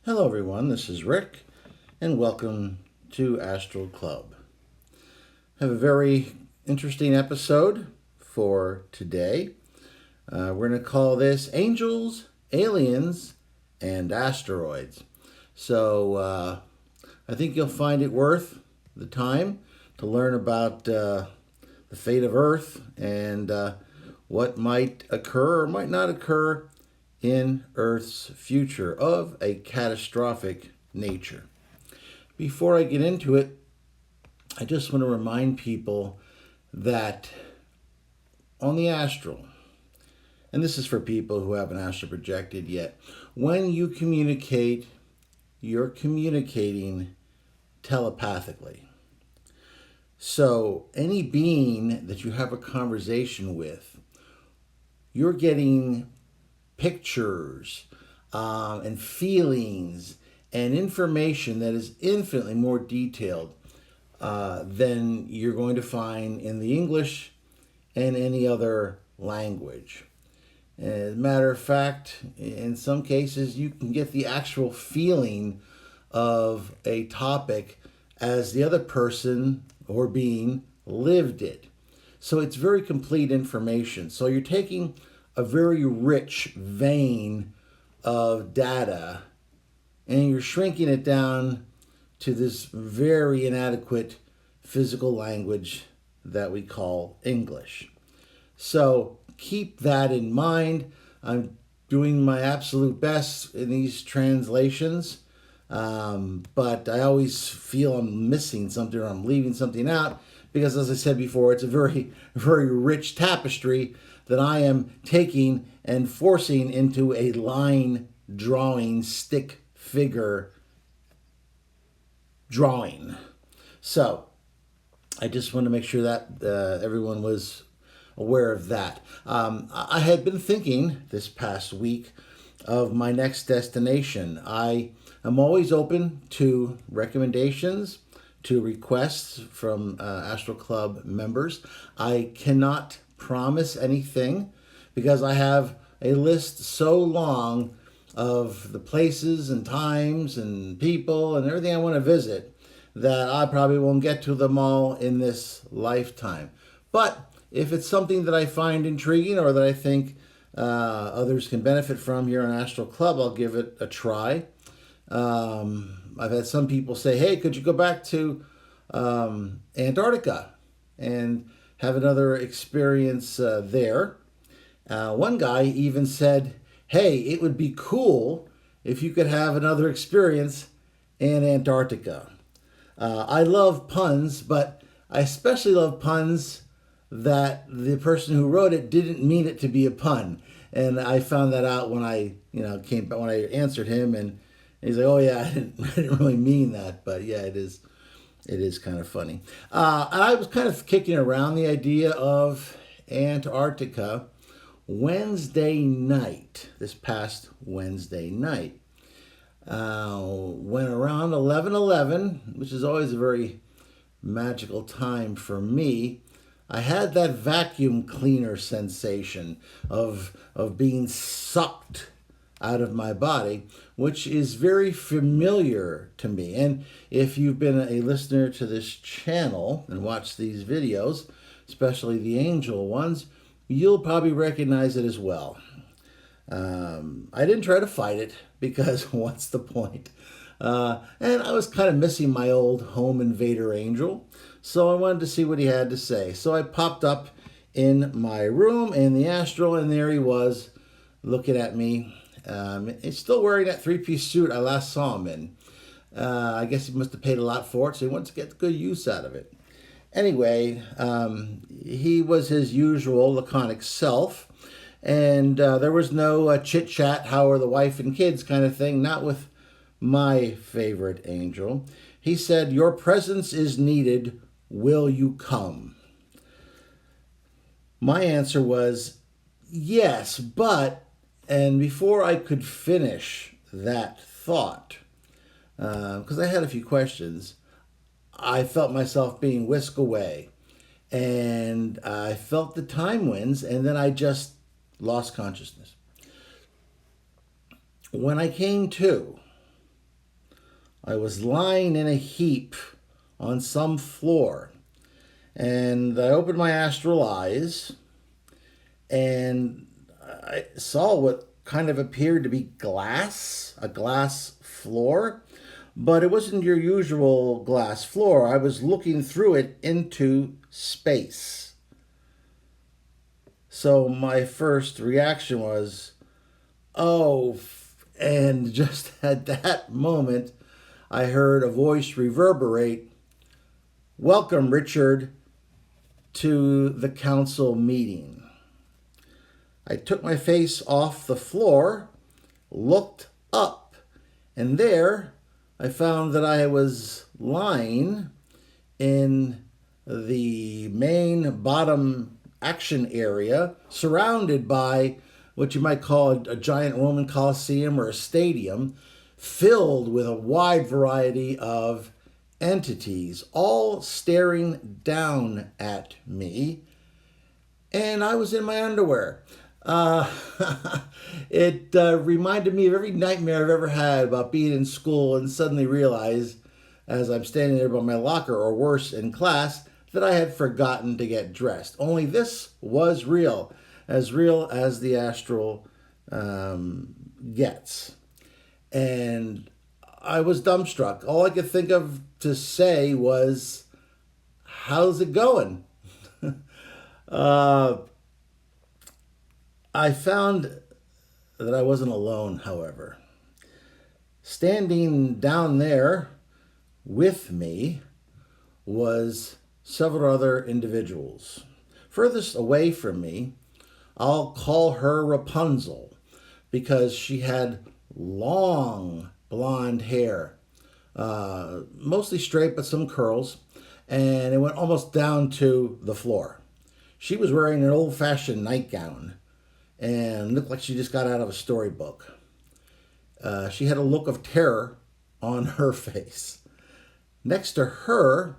Hello, everyone. This is Rick, and welcome to Astral Club. I have a very interesting episode for today. We're going to call this Angels, Aliens, and Asteroids. So I think you'll find it worth the time to learn about the fate of Earth and what might occur or might not occur in Earth's future of a catastrophic nature. Before I get into it, I just want to remind people that on the astral, and this is for people who haven't astral projected yet, when you communicate, you're communicating telepathically. So any being that you have a conversation with, you're getting pictures and feelings and information that is infinitely more detailed than you're going to find in the English and any other language. As a matter of fact, in some cases, you can get the actual feeling of a topic as the other person or being lived it. So it's very complete information. So you're taking a very rich vein of data and you're shrinking it down to this very inadequate physical language that we call English. So keep that in mind. I'm doing my absolute best in these translations, but I always feel I'm missing something or I'm leaving something out because, as I said before, it's a very, very rich tapestry that I am taking and forcing into a line drawing, stick figure drawing. So I just want to make sure that everyone was aware of that. I had been thinking this past week of my next destination. I am always open to recommendations, to requests from Astral Club members. I cannot promise anything because I have a list so long of the places and times and people and everything I want to visit that I probably won't get to them all in this lifetime. But if it's something that I find intriguing or that I think others can benefit from here on Astral Club, I'll give it a try. I've had some people say, hey, could you go back to Antarctica and have another experience there? One guy even said, hey, it would be cool if you could have another experience in Antarctica. I love puns, but I especially love puns that the person who wrote it didn't mean it to be a pun. And I found that out when I, when I answered him, and he's like, "Oh yeah, I didn't really mean that, but yeah, it is kind of funny." And I was kind of kicking around the idea of Antarctica this past Wednesday night. When around 11:11, which is always a very magical time for me, I had that vacuum cleaner sensation of being sucked out of my body, which is very familiar to me. And if you've been a listener to this channel and watched these videos, especially the angel ones, you'll probably recognize it as well. I didn't try to fight it because what's the point? And I was kind of missing my old home invader angel, so I wanted to see what he had to say. So I popped up in my room in the astral, and there he was looking at me. He's still wearing that three-piece suit I last saw him in. I guess he must have paid a lot for it, so he wants to get good use out of it. Anyway, he was his usual laconic self, and there was no chit-chat, how are the wife and kids kind of thing, not with my favorite angel. He said, your presence is needed, will you come? My answer was, yes, but, and before I could finish that thought, because I had a few questions, I felt myself being whisked away, and I felt the time winds, and then I just lost consciousness. When I came to, I was lying in a heap on some floor, and I opened my astral eyes, and I saw what kind of appeared to be glass, a glass floor, but it wasn't your usual glass floor. I was looking through it into space. So my first reaction was, oh, and just at that moment, I heard a voice reverberate, "Welcome, Richard, to the council meeting." I took my face off the floor, looked up, and there I found that I was lying in the main bottom action area, surrounded by what you might call a giant Roman Colosseum or a stadium, filled with a wide variety of entities, all staring down at me, and I was in my underwear. Uh, it reminded me of every nightmare I've ever had about being in school and suddenly realize, as I'm standing there by my locker, or worse, in class, that I had forgotten to get dressed. Only this was real as the astral gets. And I was dumbstruck. All I could think of to say was, "How's it going?" uh, I found that I wasn't alone, however. Standing down there with me was several other individuals. Furthest away from me, I'll call her Rapunzel because she had long blonde hair, mostly straight but some curls, and it went almost down to the floor. She was wearing an old-fashioned nightgown and looked like she just got out of a storybook. She had a look of terror on her face. Next to her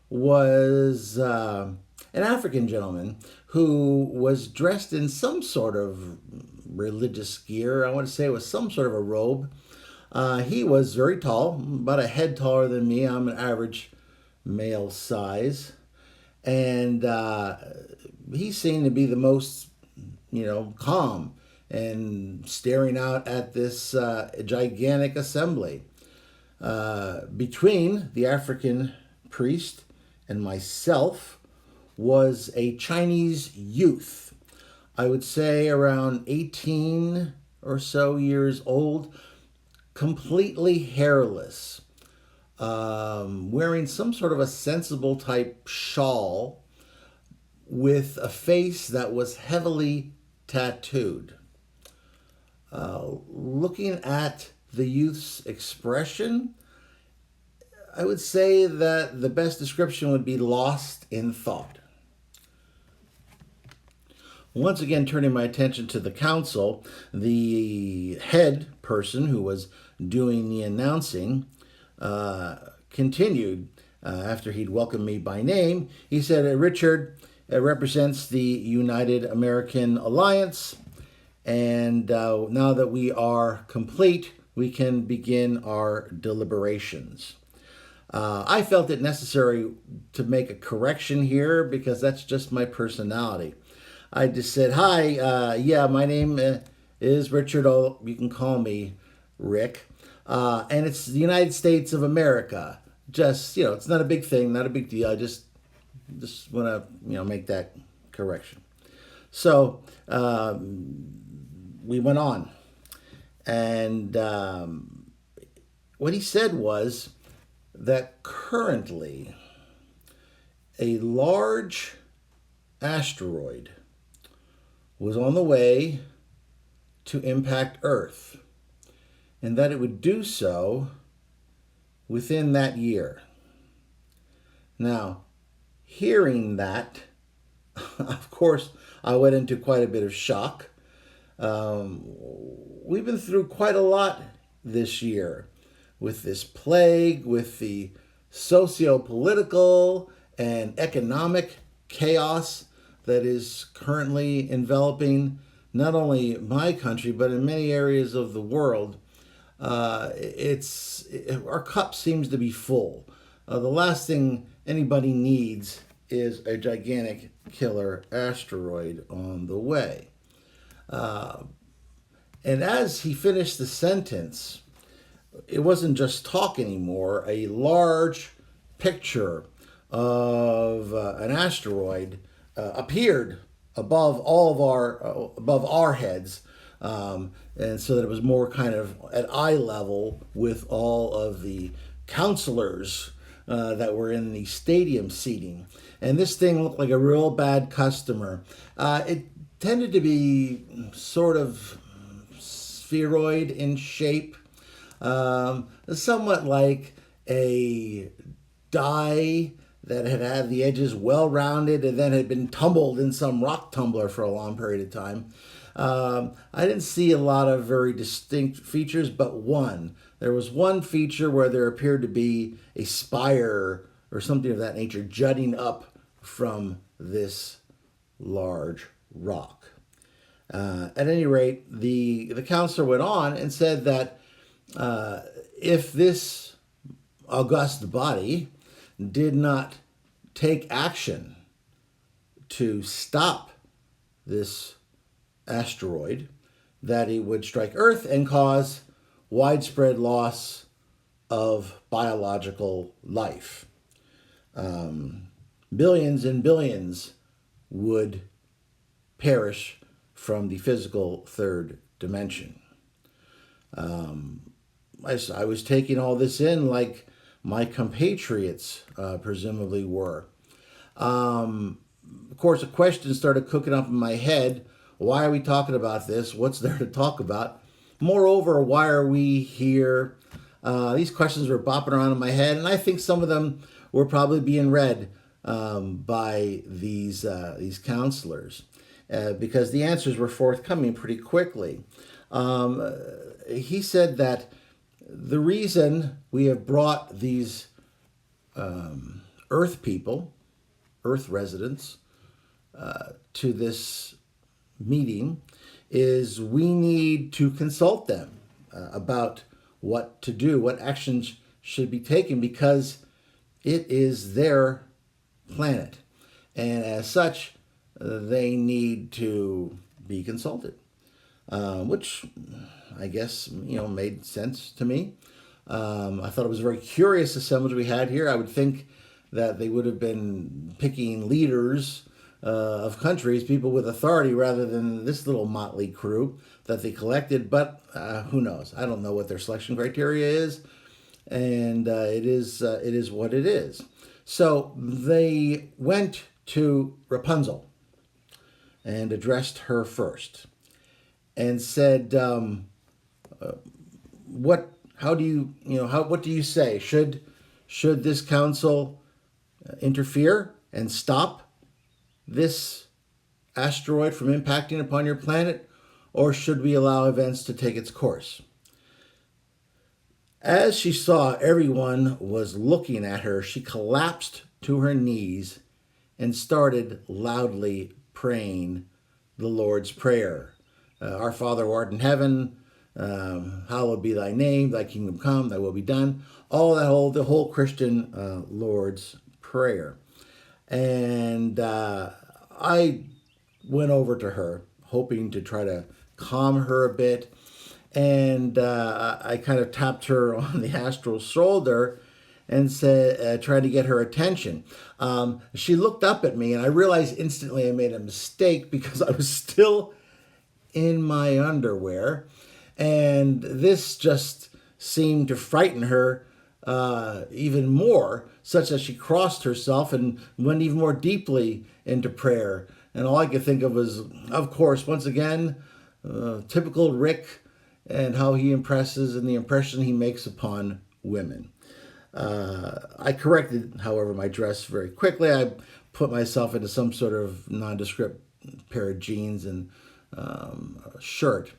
was an African gentleman who was dressed in some sort of religious gear. I want to say it was some sort of a robe. He was very tall, about a head taller than me. I'm an average male size. And he seemed to be the most, calm and staring out at this gigantic assembly. Between the African priest and myself was a Chinese youth. I would say around 18 or so years old, completely hairless, wearing some sort of a sensible type shawl with a face that was heavily tattooed. Looking at the youth's expression, I would say that the best description would be lost in thought. Once again, turning my attention to the council, the head person who was doing the announcing continued after he'd welcomed me by name. He said, "Richard represents the United American Alliance, and now that we are complete, we can begin our deliberations." I felt it necessary to make a correction here because that's just my personality. I just said, "Hi, my name is Richard. Oh, you can call me Rick. And it's the United States of America. Just, it's not a big thing, not a big deal. I just want to, make that correction." So we went on. And what he said was that currently a large asteroid was on the way to impact Earth, and that it would do so within that year. Now, hearing that, of course, I went into quite a bit of shock. We've been through quite a lot this year with this plague, with the socio-political and economic chaos that is currently enveloping not only my country, but in many areas of the world. our cup seems to be full. The last thing anybody needs is a gigantic killer asteroid on the way. And as he finished the sentence, it wasn't just talk anymore. A large picture of an asteroid appeared above our heads, and so that it was more kind of at eye level with all of the counselors that were in the stadium seating. And this thing looked like a real bad customer. It tended to be sort of spheroid in shape, somewhat like a die that had had the edges well rounded and then had been tumbled in some rock tumbler for a long period of time. I didn't see a lot of very distinct features, but one. There was one feature where there appeared to be a spire or something of that nature jutting up from this large rock. At any rate, the counselor went on and said that if this august body did not take action to stop this asteroid, that it would strike Earth and cause widespread loss of biological life. Billions and billions would perish from the physical third dimension. I was taking all this in like my compatriots presumably were. Of course, a question started cooking up in my head. Why are we talking about this? What's there to talk about? Moreover, why are we here? These questions were bopping around in my head, and I think some of them were probably being read by these counselors because the answers were forthcoming pretty quickly. He said that the reason we have brought these Earth people, Earth residents, to this meeting is we need to consult them about what to do, what actions should be taken, because it is their planet. And as such, they need to be consulted, which I guess, made sense to me. I thought it was a very curious assemblage we had here. I would think that they would have been picking leaders of countries, people with authority, rather than this little motley crew that they collected. But who knows? I don't know what their selection criteria is, and it is what it is. So they went to Rapunzel and addressed her first, and said, "What? How do you? What do you say? Should this council interfere and stop this asteroid from impacting upon your planet, or should we allow events to take its course?" As she saw everyone was looking at her, she collapsed to her knees and started loudly praying the Lord's Prayer. Our Father who art in heaven, hallowed be thy name, thy kingdom come, thy will be done. The whole Christian Lord's Prayer. And I went over to her, hoping to try to calm her a bit. And I kind of tapped her on the astral shoulder and said, trying to get her attention. She looked up at me, and I realized instantly I made a mistake because I was still in my underwear. And this just seemed to frighten her even more, such that she crossed herself and went even more deeply into prayer. And all I could think of was, of course, once again, typical Rick and how he impresses and the impression he makes upon women. I corrected, however, my dress very quickly. I put myself into some sort of nondescript pair of jeans and a shirt.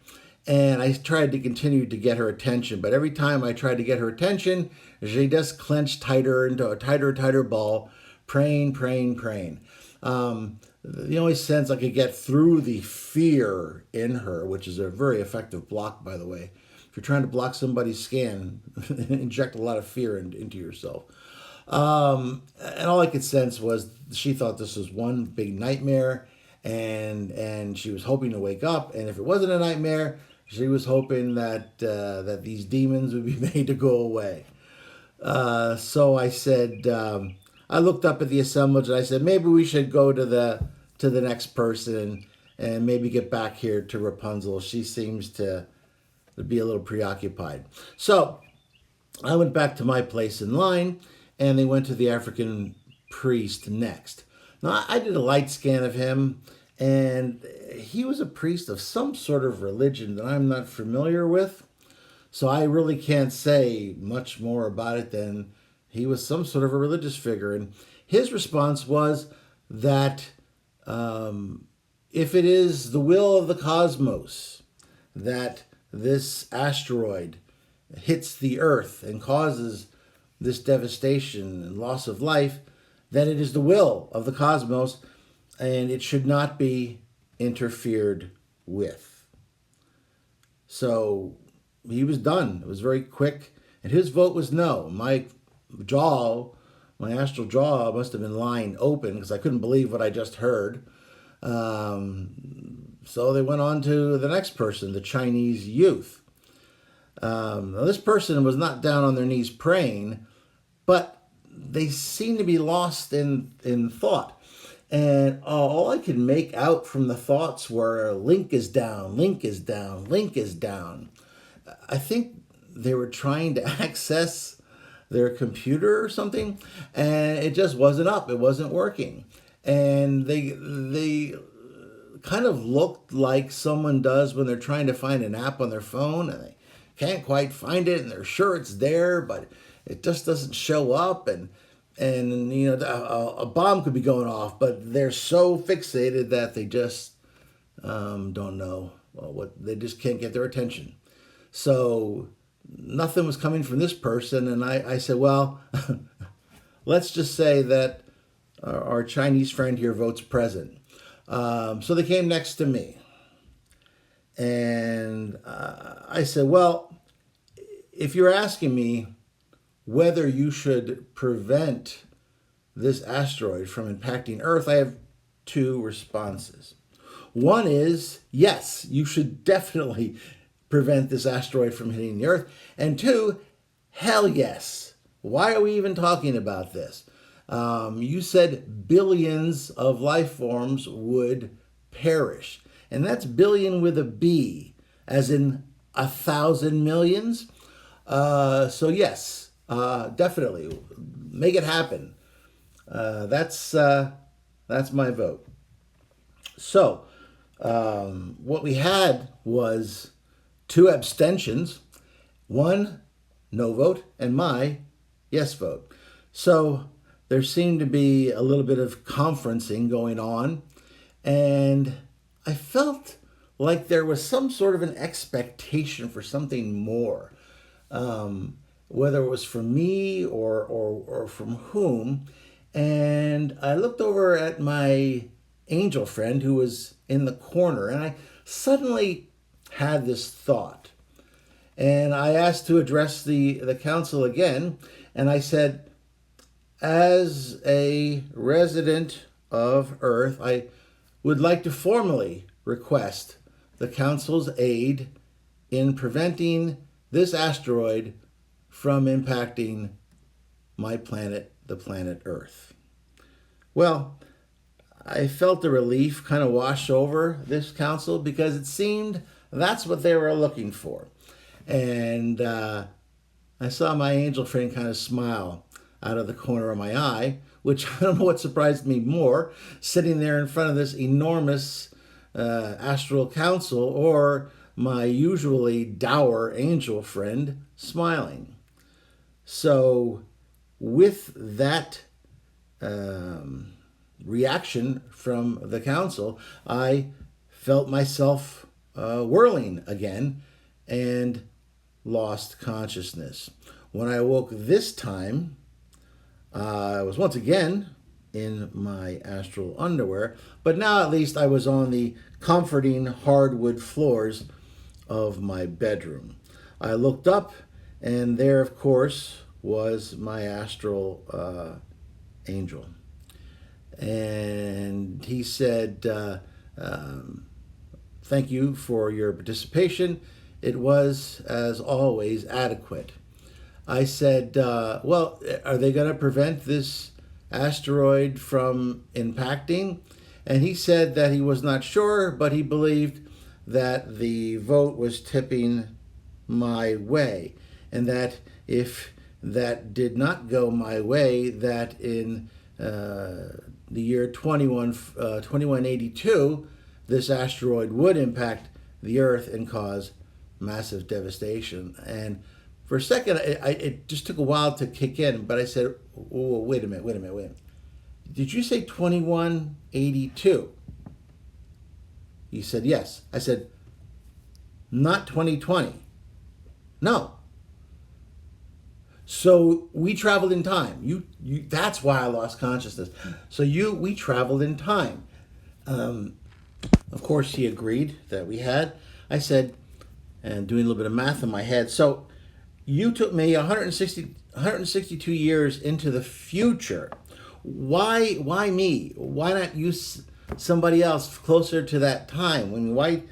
And I tried to continue to get her attention. But every time I tried to get her attention, she just clenched tighter into a tighter ball, praying. The only sense I could get through the fear in her, which is a very effective block, by the way, if you're trying to block somebody's scan, inject a lot of fear into yourself. And all I could sense was she thought this was one big nightmare, and she was hoping to wake up. And if it wasn't a nightmare, she was hoping that that these demons would be made to go away. So I said, I looked up at the assemblage and I said, maybe we should go to the next person and maybe get back here to Rapunzel. She seems to be a little preoccupied. So I went back to my place in line, and they went to the African priest next. Now, I did a light scan of him, and he was a priest of some sort of religion that I'm not familiar with. So I really can't say much more about it than he was some sort of a religious figure. And his response was that if it is the will of the cosmos that this asteroid hits the Earth and causes this devastation and loss of life, then it is the will of the cosmos and it should not be interfered with. So he was done. It was very quick. And his vote was no. My astral jaw must have been lying open because I couldn't believe what I just heard. So they went on to the next person, the Chinese youth. Now this person was not down on their knees praying, but they seemed to be lost in thought. And all I could make out from the thoughts were link is down, link is down, link is down. I think they were trying to access their computer or something, and it just wasn't up. It wasn't working. And they kind of looked like someone does when they're trying to find an app on their phone and they can't quite find it and they're sure it's there, but it just doesn't show up. And you know, a bomb could be going off, but they're so fixated that they just don't know what, they just can't get their attention. So nothing was coming from this person, and I said, well, let's just say that our Chinese friend here votes present. So they came next to me. And I said, well, if you're asking me whether you should prevent this asteroid from impacting Earth, I have two responses. One is, yes, you should definitely prevent this asteroid from hitting the Earth. And two, hell yes. Why are we even talking about this? You said billions of life forms would perish. And that's billion with a B, as in 1,000 millions. So yes, definitely make it happen. That's my vote. So what we had was 2 abstentions, 1 no vote, and my yes vote. So there seemed to be a little bit of conferencing going on, and I felt like there was some sort of an expectation for something more, whether it was from me or from whom. And I looked over at my angel friend who was in the corner, and I suddenly had this thought. And I asked to address the council again, and I said, as a resident of Earth, I would like to formally request the council's aid in preventing this asteroid from impacting my planet, the planet Earth. Well, I felt the relief kind of wash over this council because it seemed that's what they were looking for. And I saw my angel friend kind of smile out of the corner of my eye, which I don't know what surprised me more, sitting there in front of this enormous astral council, or my usually dour angel friend smiling. So with that reaction from the council, I felt myself whirling again and lost consciousness. When I awoke this time, I was once again in my astral underwear, but now at least I was on the comforting hardwood floors of my bedroom. I looked up, and there, of course, was my astral angel. And he said, thank you for your participation. It was, as always, adequate. I said, well, are they going to prevent this asteroid from impacting? And he said that he was not sure, but he believed that the vote was tipping my way, and that if that did not go my way, that in the year 2182, this asteroid would impact the Earth and cause massive devastation. And for a second, it just took a while to kick in, but I said, oh, wait a minute. Did you say 2182? He said, yes. I said, not 2020. No. So we traveled in time. You that's why I lost consciousness. So we traveled in time. Of course, he agreed that we had. I said, and doing a little bit of math in my head, so you took me 162 years into the future. Why me? Why not use somebody else closer to that time? Why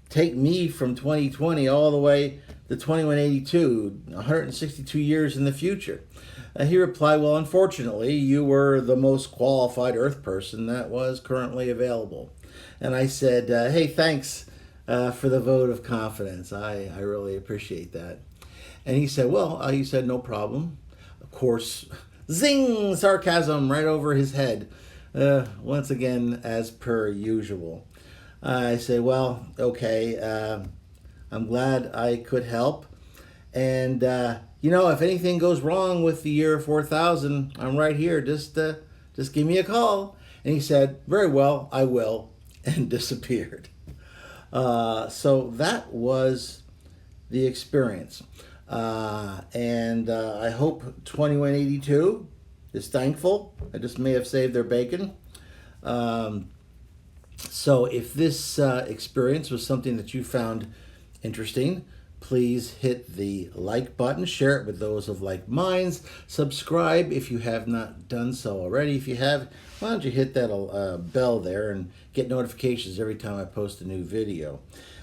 take me from 2020 all the way to 2182, 162 years in the future? He replied, well, unfortunately, you were the most qualified Earth person that was currently available. And I said, hey, thanks for the vote of confidence. I really appreciate that. And he said, no problem. Of course, zing, sarcasm right over his head. Once again, as per usual. I say, well, okay, I'm glad I could help. And, if anything goes wrong with the year 4000, I'm right here. Just give me a call. And he said, very well, I will, and disappeared. So that was the experience. And I hope 2182 is thankful. I just may have saved their bacon. So if this experience was something that you found interesting, please hit the like button, share it with those of like minds, subscribe if you have not done so already. If you have, why don't you hit that bell there and get notifications every time I post a new video.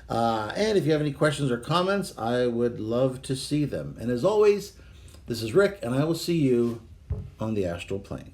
And if you have any questions or comments, I would love to see them. And as always, this is Rick, and I will see you on the astral plane.